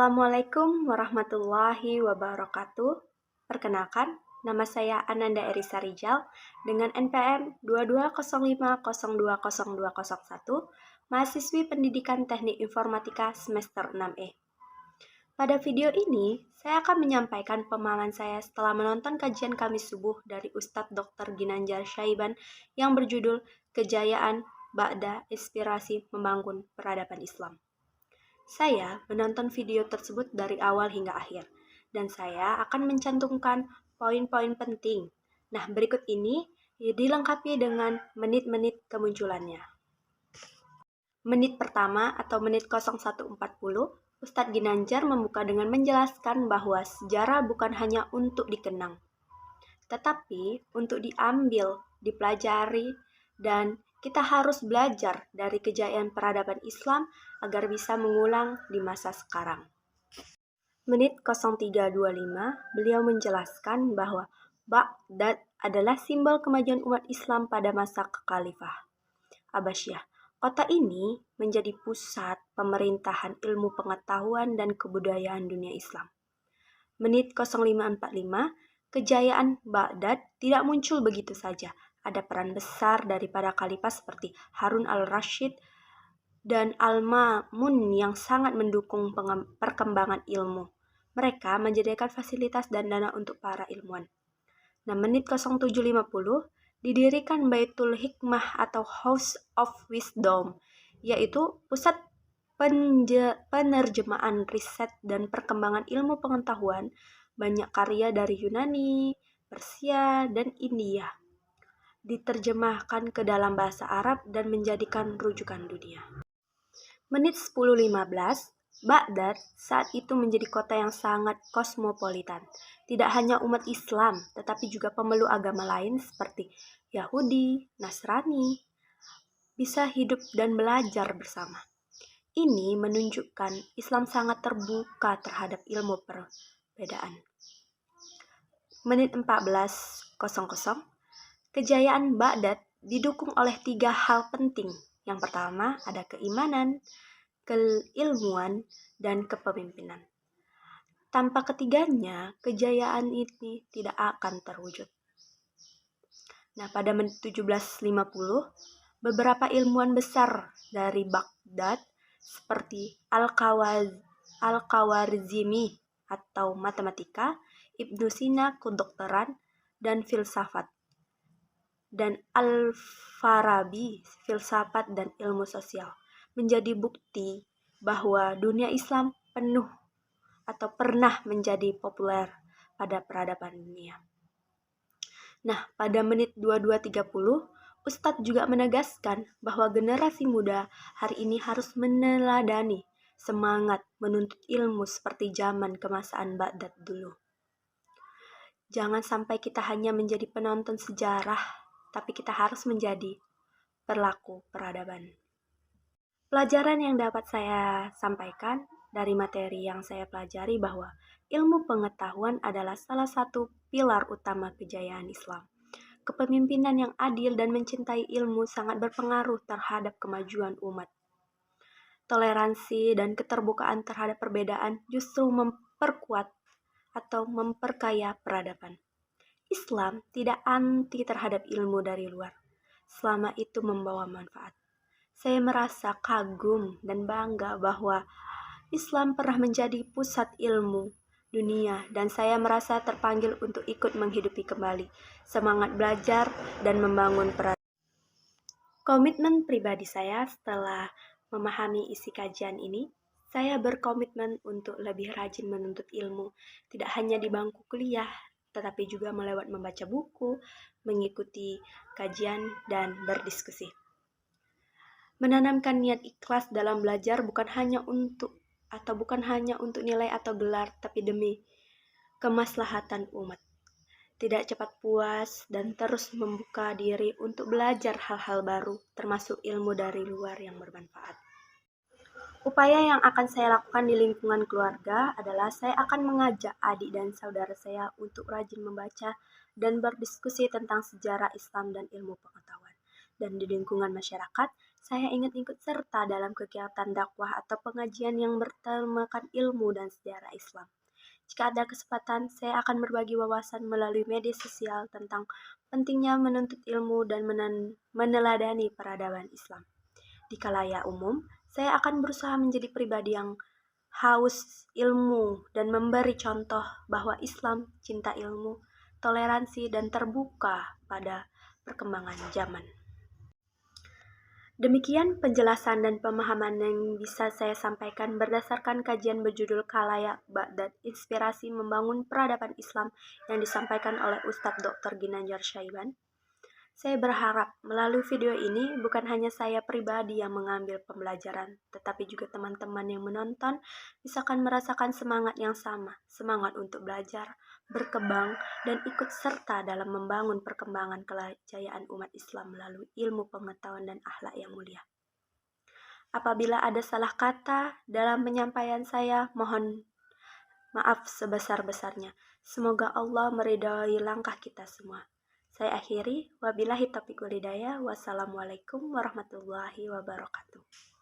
Assalamualaikum warahmatullahi wabarakatuh. Perkenalkan, nama saya Ananda Erisa Rijal dengan NPM 2205020201, mahasiswi Pendidikan Teknik Informatika semester 6E. Pada video ini, saya akan menyampaikan pemahaman saya setelah menonton kajian Kamis subuh dari Ustadz Dr. Ginanjar Syaiban yang berjudul Kejayaan Ba'da Inspirasi Membangun Peradaban Islam. Saya menonton video tersebut dari awal hingga akhir, dan saya akan mencantumkan poin-poin penting. Nah, berikut ini dilengkapi dengan menit-menit kemunculannya. Menit pertama atau menit 01.40, Ustadz Ginanjar membuka dengan menjelaskan bahwa sejarah bukan hanya untuk dikenang, tetapi untuk diambil, dipelajari, dan kita harus belajar dari kejayaan peradaban Islam agar bisa mengulang di masa sekarang. Menit 03.25, beliau menjelaskan bahwa Baghdad adalah simbol kemajuan umat Islam pada masa Kekhalifah Abbasiyah. Kota ini menjadi pusat pemerintahan ilmu pengetahuan dan kebudayaan dunia Islam. Menit 05.45, kejayaan Baghdad tidak muncul begitu saja. Ada peran besar daripada khalifah seperti Harun al-Rashid dan Al-Ma'mun yang sangat mendukung perkembangan ilmu. Mereka menyediakan fasilitas dan dana untuk para ilmuwan. Nah, menit 07.50, didirikan Baitul Hikmah atau House of Wisdom, yaitu pusat penerjemahan riset dan perkembangan ilmu pengetahuan. Banyak karya dari Yunani, Persia, dan India diterjemahkan ke dalam bahasa Arab dan menjadikan rujukan dunia. Menit 10.15, Baghdad saat itu menjadi kota yang sangat kosmopolitan. Tidak hanya umat Islam, tetapi juga pemeluk agama lain seperti Yahudi, Nasrani, bisa hidup dan belajar bersama. Ini menunjukkan Islam sangat terbuka terhadap ilmu perbedaan. Menit 14.00, kejayaan Baghdad didukung oleh 3 hal penting. Yang pertama ada keimanan, keilmuan, dan kepemimpinan. Tanpa ketiganya, kejayaan ini tidak akan terwujud. Nah, pada menit 17.50, beberapa ilmuwan besar dari Baghdad seperti Al-Khawarizmi atau matematika, Ibnu Sina kedokteran dan filsafat, dan Al-Farabi filsafat dan ilmu sosial, menjadi bukti bahwa dunia Islam penuh atau pernah menjadi populer pada peradaban dunia. Nah, pada menit 22.30, Ustadz juga menegaskan bahwa generasi muda hari ini harus meneladani semangat menuntut ilmu seperti zaman keemasan Baghdad dulu. Jangan sampai kita hanya menjadi penonton sejarah, tapi kita harus menjadi pelaku peradaban. Pelajaran yang dapat saya sampaikan dari materi yang saya pelajari bahwa ilmu pengetahuan adalah salah satu pilar utama kejayaan Islam. Kepemimpinan yang adil dan mencintai ilmu sangat berpengaruh terhadap kemajuan umat. Toleransi dan keterbukaan terhadap perbedaan justru memperkuat atau memperkaya peradaban. Islam tidak anti terhadap ilmu dari luar, selama itu membawa manfaat. Saya merasa kagum dan bangga bahwa Islam pernah menjadi pusat ilmu dunia, dan saya merasa terpanggil untuk ikut menghidupi kembali semangat belajar dan membangun peradaban. Komitmen pribadi saya setelah memahami isi kajian ini, saya berkomitmen untuk lebih rajin menuntut ilmu, tidak hanya di bangku kuliah, tetapi juga melewat membaca buku, mengikuti kajian, dan berdiskusi. Menanamkan niat ikhlas dalam belajar bukan hanya untuk nilai atau gelar, tapi demi kemaslahatan umat. Tidak cepat puas dan terus membuka diri untuk belajar hal-hal baru, termasuk ilmu dari luar yang bermanfaat. Upaya yang akan saya lakukan di lingkungan keluarga adalah saya akan mengajak adik dan saudara saya untuk rajin membaca dan berdiskusi tentang sejarah Islam dan ilmu pengetahuan. Dan di lingkungan masyarakat, saya ingin ikut serta dalam kegiatan dakwah atau pengajian yang bertemakan ilmu dan sejarah Islam. Jika ada kesempatan, saya akan berbagi wawasan melalui media sosial tentang pentingnya menuntut ilmu dan meneladani peradaban Islam. Di khalayak umum, saya akan berusaha menjadi pribadi yang haus ilmu dan memberi contoh bahwa Islam cinta ilmu, toleransi, dan terbuka pada perkembangan zaman. Demikian penjelasan dan pemahaman yang bisa saya sampaikan berdasarkan kajian berjudul Khalayak Baghdad Inspirasi Membangun Peradaban Islam yang disampaikan oleh Ustadz Dr. Ginanjar Syaiban. Saya berharap melalui video ini bukan hanya saya pribadi yang mengambil pembelajaran, tetapi juga teman-teman yang menonton bisa akan merasakan semangat yang sama, semangat untuk belajar, berkembang, dan ikut serta dalam membangun perkembangan kejayaan umat Islam melalui ilmu pengetahuan dan akhlak yang mulia. Apabila ada salah kata dalam penyampaian saya, mohon maaf sebesar-besarnya. Semoga Allah meridhai langkah kita semua. Saya akhiri, wabillahi taufiq wal hidayah. Wassalamualaikum warahmatullahi wabarakatuh.